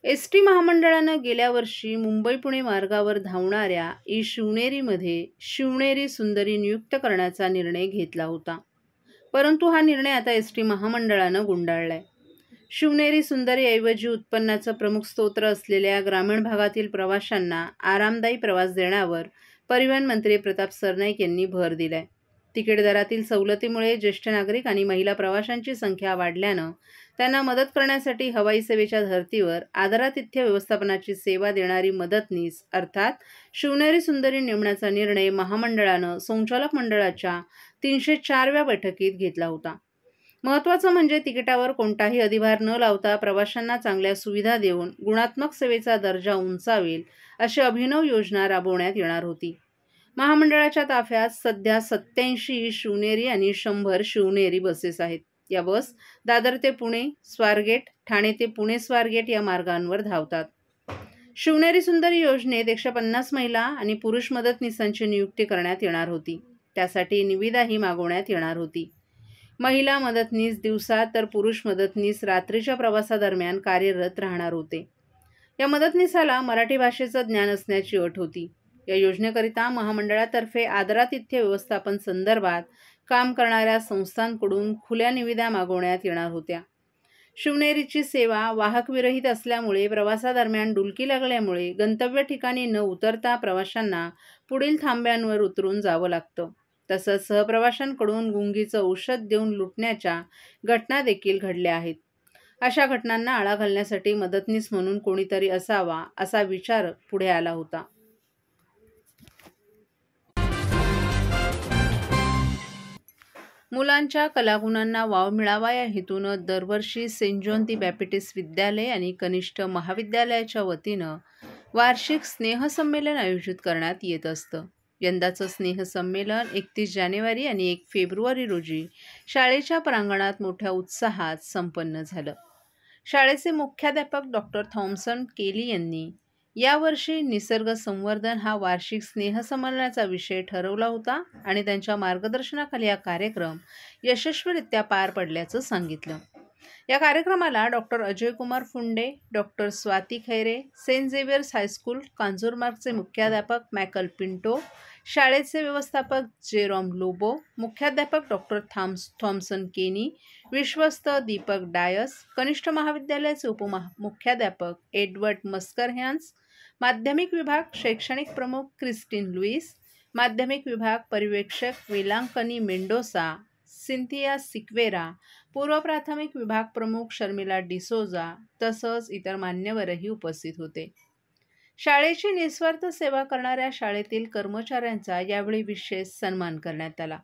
ST. महामंडळानं गेल्या वर्षी मुंबई-पुणे मार्गावर धावणाऱ्या शिवनेरीमध्ये शिवनेरी सुंदरी नियुक्त करण्याचा निर्णय घेतला होता. परंतु हा निर्णय आता एस.टी. महामंडळानं गुंडाळलाय. शिवनेरी सुंदरीऐवजी उत्पन्नाचं प्रमुख स्रोत असलेल्या ग्रामीण भागातील प्रवाशांना आरामदायी प्रवास देण्यावर परिवहन मंत्री प्रताप सरनाईक यांनी भर दिलाय. तिकीट दरातील सवलतीमुळे ज्येष्ठ नागरिक आणि महिला प्रवाशांची संख्या वाढल्यानं त्यांना मदत करण्यासाठी हवाई सेवेच्या धर्तीवर आदरातिथ्य व्यवस्थापनाची सेवा देणारी मदतनीस अर्थात शिवनेरी सुंदरी नेमण्याचा निर्णय महामंडळानं संचालक मंडळाच्या 304व्या बैठकीत घेतला होता. महत्त्वाचं म्हणजे तिकिटावर कोणताही अधिभार न लावता प्रवाशांना चांगल्या सुविधा देऊन गुणात्मक सेवेचा दर्जा उंचावेल अशी अभिनव योजना राबवण्यात येणार होती. महामंडळाच्या ताफ्यात सध्या 87 शिवनेरी आणि 100 शिवनेरी बसेस आहेत. या बस दादर ते पुणे स्वारगेट, ठाणे ते पुणे स्वारगेट या मार्गांवर धावतात. शिवनेरी सुंदरी योजनेत 150 महिला आणि पुरुष मदतनीसांची नियुक्ती करण्यात येणार होती. त्यासाठी निविदाही मागवण्यात येणार होती. महिला मदतनीस दिवसा तर पुरुष मदतनीस रात्रीच्या प्रवासादरम्यान कार्यरत राहणार होते. या मदतनीसाला मराठी भाषेचं ज्ञान असण्याची अट होती. या योजनेकरिता महामंडळातर्फे आदरातिथ्य व्यवस्थापन संदर्भात काम करणाऱ्या संस्थांकडून खुल्या निविदा मागवण्यात येणार होत्या. शिवनेरीची सेवा वाहकविरहित असल्यामुळे प्रवासादरम्यान डुलकी लागल्यामुळे गंतव्य ठिकाणी न उतरता प्रवाशांना पुढील थांब्यांवर उतरून जावं लागतं. तसंच सहप्रवाशांकडून गुंगीचं औषध देऊन लुटण्याच्या घटना देखील घडल्या आहेत. अशा घटनांना आळा घालण्यासाठी मदतनीस म्हणून कोणीतरी असावा असा विचार पुढे आला होता. मुलांच्या कलागुणांना वाव मिळावा या हेतूनं दरवर्षी सेंट जॉन दी बॅप्टिस्ट विद्यालय आणि कनिष्ठ महाविद्यालयाच्या वतीनं वार्षिक स्नेहसंमेलन आयोजित करण्यात येत असतं. यंदाचं स्नेहसंमेलन 31 जानेवारी आणि 1 फेब्रुवारी रोजी शाळेच्या प्रांगणात मोठ्या उत्साहात संपन्न झालं. शाळेचे मुख्याध्यापक डॉ. थॉम्सन केली यांनी यावर्षी निसर्ग संवर्धन हा वार्षिक स्नेहसंमेलनाचा विषय ठरवला होता आणि त्यांच्या मार्गदर्शनाखाली हा कार्यक्रम यशस्वीरित्या पार पडल्याचं सांगितलं. या कार्यक्रमाला Dr. Ajaykumar Phunde, Dr. Swati Khaire, saint Xavier's high school कांजूरमार्गचे मुख्याध्यापक मायकल पिंटो, शाळेचे व्यवस्थापक जेरॉम लोबो, मुख्याध्यापक डॉ. थॉम्सन केनी, विश्वस्त दीपक डायस, कनिष्ठ महाविद्यालयाचे उपमुख्याध्यापक एडवर्ड मस्करह्यान्स, माध्यमिक विभाग शैक्षणिक प्रमुख क्रिस्टिन लुईस, माध्यमिक विभाग पर्यवेक्षक वेलांकनी मेंडोसा, सिंथिया सिक्वेरा, पूर्व प्राथमिक विभाग प्रमुख शर्मिला डिसोजा तसंच इतर मान्यवरही उपस्थित होते. शाळेची निस्वार्थ सेवा करणाऱ्या शाळेतील कर्मचाऱ्यांचा यावेळी विशेष सन्मान करण्यात आला.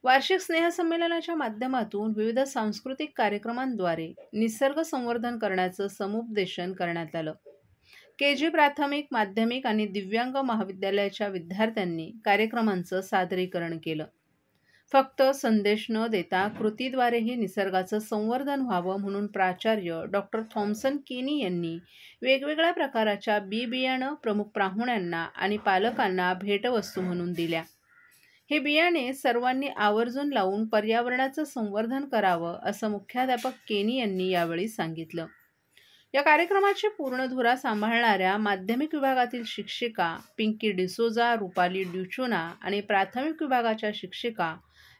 वार्षिक स्नेहसंमेलनाच्या माध्यमातून विविध सांस्कृतिक कार्यक्रमांद्वारे निसर्ग संवर्धन करण्याचं समुपदेशन करण्यात आलं. KG प्राथमिक, माध्यमिक आणि दिव्यांग महाविद्यालयाच्या विद्यार्थ्यांनी कार्यक्रमांचं सादरीकरण केलं. फक्त संदेश न देता कृतीद्वारेही निसर्गाचं संवर्धन व्हावं म्हणून प्राचार्य डॉ. थॉम्सन केनी यांनी वेगवेगळ्या प्रकाराच्या बियाणं प्रमुख पाहुण्यांना आणि पालकांना भेटवस्तू म्हणून दिल्या. हे बियाणे सर्वांनी आवर्जून लावून पर्यावरणाचं संवर्धन करावं असं मुख्याध्यापक केनी यांनी यावेळी सांगितलं. या कार्यक्रमाची पूर्णधुरा सांभाळणाऱ्या माध्यमिक विभागातील शिक्षिका पिंकी डिसोजा, रुपाली ड्युचुना आणि प्राथमिक विभागाच्या शिक्षिका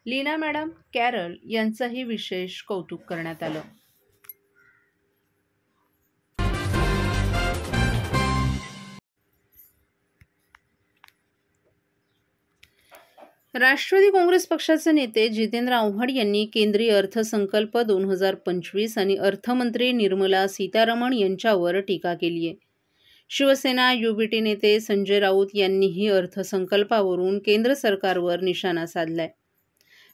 लीना मॅडम कॅरल यांचंही विशेष कौतुक करण्यात आलं. राष्ट्रवादी काँग्रेस पक्षाचे नेते जितेंद्र आव्हाड यांनी केंद्रीय अर्थसंकल्प 2025 आणि अर्थमंत्री निर्मला सीतारमण यांच्यावर टीका केली आहे. शिवसेना युबीटी नेते संजय राऊत यांनीही अर्थसंकल्पावरून केंद्र सरकारवर निशाणा साधलाय.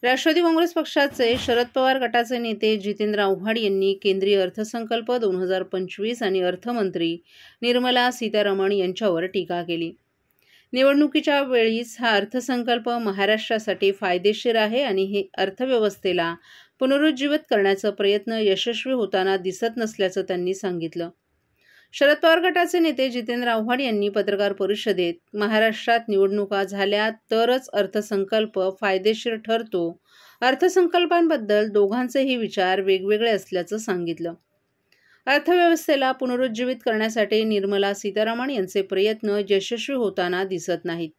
राष्ट्रवादी काँग्रेस पक्षाचे शरद पवार गटाचे नेते जितेंद्र आव्हाड यांनी केंद्रीय अर्थसंकल्प 2025 आणि अर्थमंत्री निर्मला सीतारमण यांच्यावर टीका केली. निवडणुकीच्या वेळीच हा अर्थसंकल्प महाराष्ट्रासाठी फायदेशीर आहे आणि हे अर्थव्यवस्थेला पुनरुज्जीवित करण्याचा प्रयत्न यशस्वी होताना दिसत नसल्याचं त्यांनी सांगितलं. शरद पवार गटाचे नेते जितेंद्र आव्हाड यांनी पत्रकार परिषदेत महाराष्ट्रात निवडणुका झाल्या तरच अर्थसंकल्प फायदेशीर ठरतो, अर्थसंकल्पांबद्दल दोघांचेही विचार वेगवेगळे असल्याचं सांगितलं. अर्थव्यवस्थेला पुनरुज्जीवित करण्यासाठी निर्मला सीतारामन यांचे प्रयत्न यशस्वी होताना दिसत नाहीत.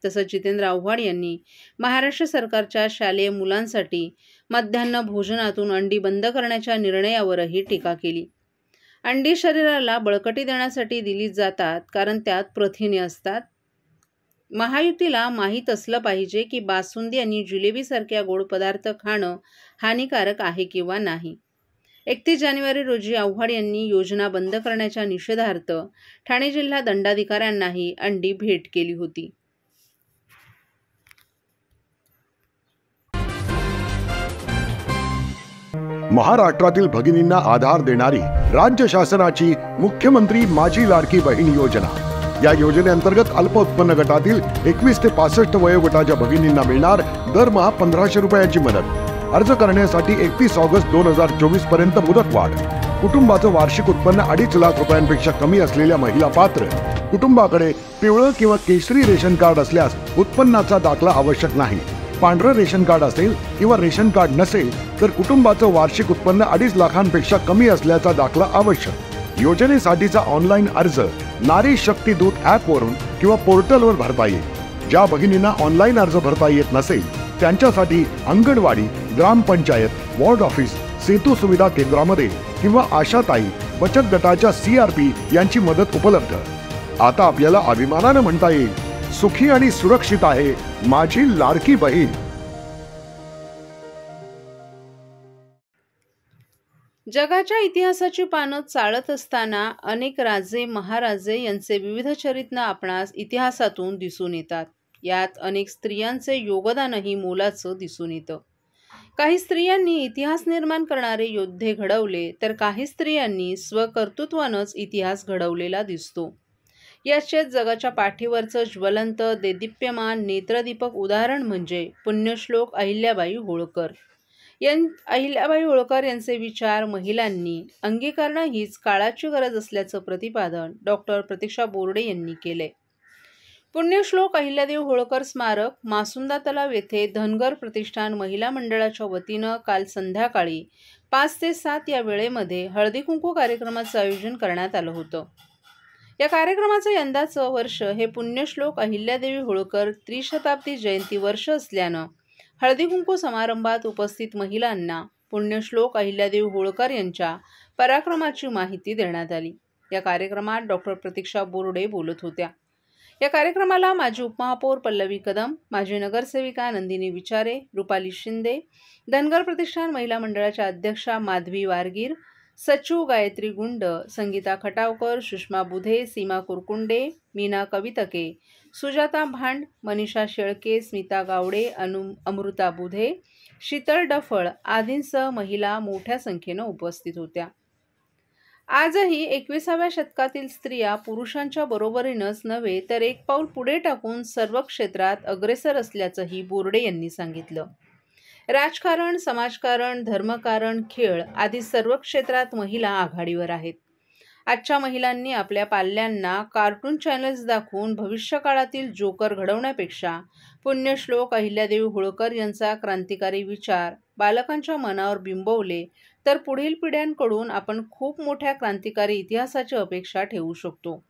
तसंच जितेंद्र आव्हाड यांनी महाराष्ट्र सरकारच्या शालेय मुलांसाठी मध्यान्ह भोजनातून अंडी बंद करण्याच्या निर्णयावरही टीका केली. अंडी शरीराला बळकटी देण्यासाठी दिली जातात कारण त्यात प्रथिने असतात. महायुतीला माहीत असलं पाहिजे की बासुंदी आणि जिलेबीसारख्या गोड पदार्थ खाणं हानिकारक आहे किंवा नाही. 31 जानेवारी रोजी आव्हाड यांनी योजना बंद करण्याच्या निषेधार्थ ठाणे जिल्हा दंडाधिकाऱ्यांनाही अंडी भेट केली होती. महाराष्ट्रातील भगिनींना आधार देणारी राज्य शासनाची मुख्यमंत्री माझी लाडकी बहीण योजना. या योजनेअंतर्गत अल्प उत्पन्न गटातील 21 ते 65 वयोगटाच्या भगिनींना मिळणार दरमहा 1500 रुपयांची मदत. अर्ज करण्यासाठी 31 ऑगस्ट 2024 पर्यंत मुदतवाढ. कुटुंबाचं वार्षिक उत्पन्न 2.5 लाख रुपयांपेक्षा कमी असलेल्या महिला पात्र. कुटुंबाकडे पिवळं किंवा केशरी रेशन कार्ड असल्यास उत्पन्नाचा दाखला आवश्यक नाही. पांढरं रेशन कार्ड असेल किंवा रेशन कार्ड नसेल तर कुटुंबाचं वार्षिक उत्पन्न 2.5 लाखांपेक्षा कमी असल्याचा दाखला आवश्यक. योजनेसाठीचा ऑनलाईन अर्ज नारी शक्ती दूत ॲपवरून किंवा पोर्टलवर भरता येईल. ज्या भगिनींना ऑनलाईन अर्ज भरता येत नसेल त्यांच्यासाठी अंगणवाडी, ग्रामपंचायत, वॉर्ड ऑफिस, सेतू सुविधा केंद्रामध्ये किंवा आशाताई बचत गटाच्या CRP यांची मदत उपलब्ध. आता आपल्याला अभिमानानं म्हणता येईल, सुखी आणि सुरक्षित आहे माझी लाडकी बहीण. जगाच्या इतिहासाची पानं चाळत असताना अनेक राजे महाराजे यांचे विविध चरित्र आपणास इतिहासातून दिसून येतात. यात अनेक स्त्रियांचे योगदानही मोलाचं दिसून येतं. काही स्त्रियांनी इतिहास निर्माण करणारे योद्धे घडवले तर काही स्त्रियांनी स्वकर्तृत्वानंच इतिहास घडवलेला दिसतो. याचे जगाच्या पाठीवरचं ज्वलंत देदीप्यमान नेत्रदीपक उदाहरण म्हणजे पुण्यश्लोक अहिल्याबाई होळकर. अहिल्याबाई होळकर यांचे विचार महिलांनी अंगीकारणं हीच काळाची गरज असल्याचं प्रतिपादन डॉक्टर प्रतीक्षा बोर्डे यांनी केले. पुण्यश्लोक अहिल्यादेवी होळकर स्मारक मासुंदा तलाव येथे धनगर प्रतिष्ठान महिला मंडळाच्या वतीनं काल संध्याकाळी 5 ते 7 या वेळेमध्ये हळदी कुंकू कार्यक्रमाचं आयोजन करण्यात आलं होतं. या कार्यक्रमाचं यंदाचं वर्ष हे पुण्यश्लोक अहिल्यादेवी होळकर त्रिशताब्दी जयंती वर्ष असल्यानं हळदी कुंकू समारंभात उपस्थित महिलांना पुण्यश्लोक अहिल्यादेवी होळकर यांच्या पराक्रमाची माहिती देण्यात आली. या कार्यक्रमात डॉक्टर प्रतीक्षा बोर्डे बोलत होत्या. या कार्यक्रमाला माजी उपमहापौर पल्लवी कदम, माजी नगरसेविका नंदिनी विचारे, रुपाली शिंदे, धनगर प्रतिष्ठान महिला मंडळाच्या अध्यक्षा माधवी वारगीर, सचिव गायत्री गुंड, संगीता खटावकर, सुषमा बुधे, सीमा कुरकुंडे, मीना कवितके, सुजाता भांड, मनीषा शेळके, स्मिता गावडे, अमृता बुधे, शीतल डफळ आदींसह महिला मोठ्या संख्येनं उपस्थित होत्या. आजही 21व्या शतकातील स्त्रिया पुरुषांच्या बरोबरीनंच नव्हे तर एक पाऊल पुढे टाकून सर्व क्षेत्रात अग्रेसर असल्याचंही बोर्डे यांनी सांगितलं. राजकारण, समाजकारण, धर्मकारण, खेळ आदी सर्व क्षेत्रात महिला आघाडीवर आहेत. आजच्या महिलांनी आपल्या पाल्यांना कार्टून चॅनल्स दाखवून भविष्यकाळातील जोकर घडवण्यापेक्षा पुण्यश्लोक अहिल्यादेवी होळकर यांचा क्रांतिकारी विचार बालकांच्या मनावर बिंबवले तर पुढील पिढ्यांकडून आपण खूप मोठ्या क्रांतिकारी इतिहासाची अपेक्षा ठेवू शकतो.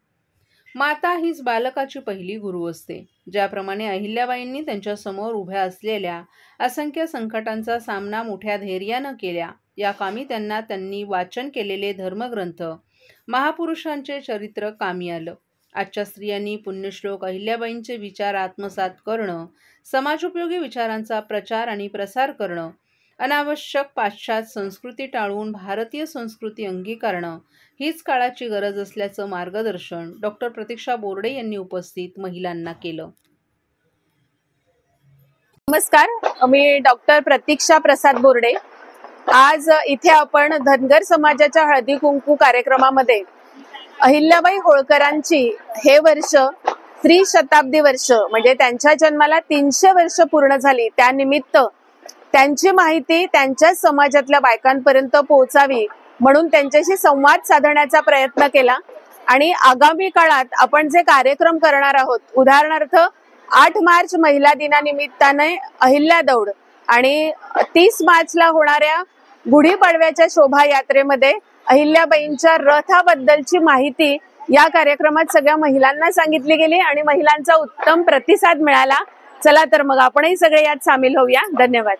माता हीच बालकाची पहिली गुरु असते. ज्याप्रमाणे अहिल्याबाईंनी त्यांच्यासमोर उभ्या असलेल्या असंख्य संकटांचा सामना मोठ्या धैर्यानं केल्या, या कामी त्यांनी वाचन केलेले धर्मग्रंथ, महापुरुषांचे चरित्र कामी आलं. आजच्या स्त्रियांनी पुण्यश्लोक अहिल्याबाईंचे विचार आत्मसात करणं, समाजोपयोगी विचारांचा प्रचार आणि प्रसार करणं, अनावश्यक पाश्चात्य संस्कृती टाळून भारतीय संस्कृती अंगीकारणं हीच काळाची गरज असल्याचं मार्गदर्शन डॉक्टर प्रतीक्षा बोर्डे यांनी उपस्थित महिलांना केलं. नमस्कार, मी डॉक्टर प्रतीक्षा प्रसाद बोर्डे. आज इथे आपण धनगर समाजाच्या हळदी कुंकू कार्यक्रमामध्ये अहिल्याबाई होळकरांची हे वर्ष त्रिशताब्दी वर्ष म्हणजे त्यांच्या जन्माला 300 वर्ष पूर्ण झाली, त्यानिमित्त त्यांची माहिती त्यांच्या समाजातल्या बायकांपर्यंत पोहोचावी म्हणून त्यांच्याशी संवाद साधण्याचा प्रयत्न केला. आणि आगामी काळात आपण जे कार्यक्रम करणार आहोत, उदाहरणार्थ 8 मार्च महिला दिनानिमित्ताने अहिल्या दौड आणि 30 मार्चला होणाऱ्या गुढीपाडव्याच्या शोभायात्रेमध्ये अहिल्याबाईंच्या रथाबद्दलची माहिती या कार्यक्रमात सगळ्या महिलांना सांगितली गेली आणि महिलांचा उत्तम प्रतिसाद मिळाला. चला तर मग आपणही सगळे यात सामील होऊया. धन्यवाद.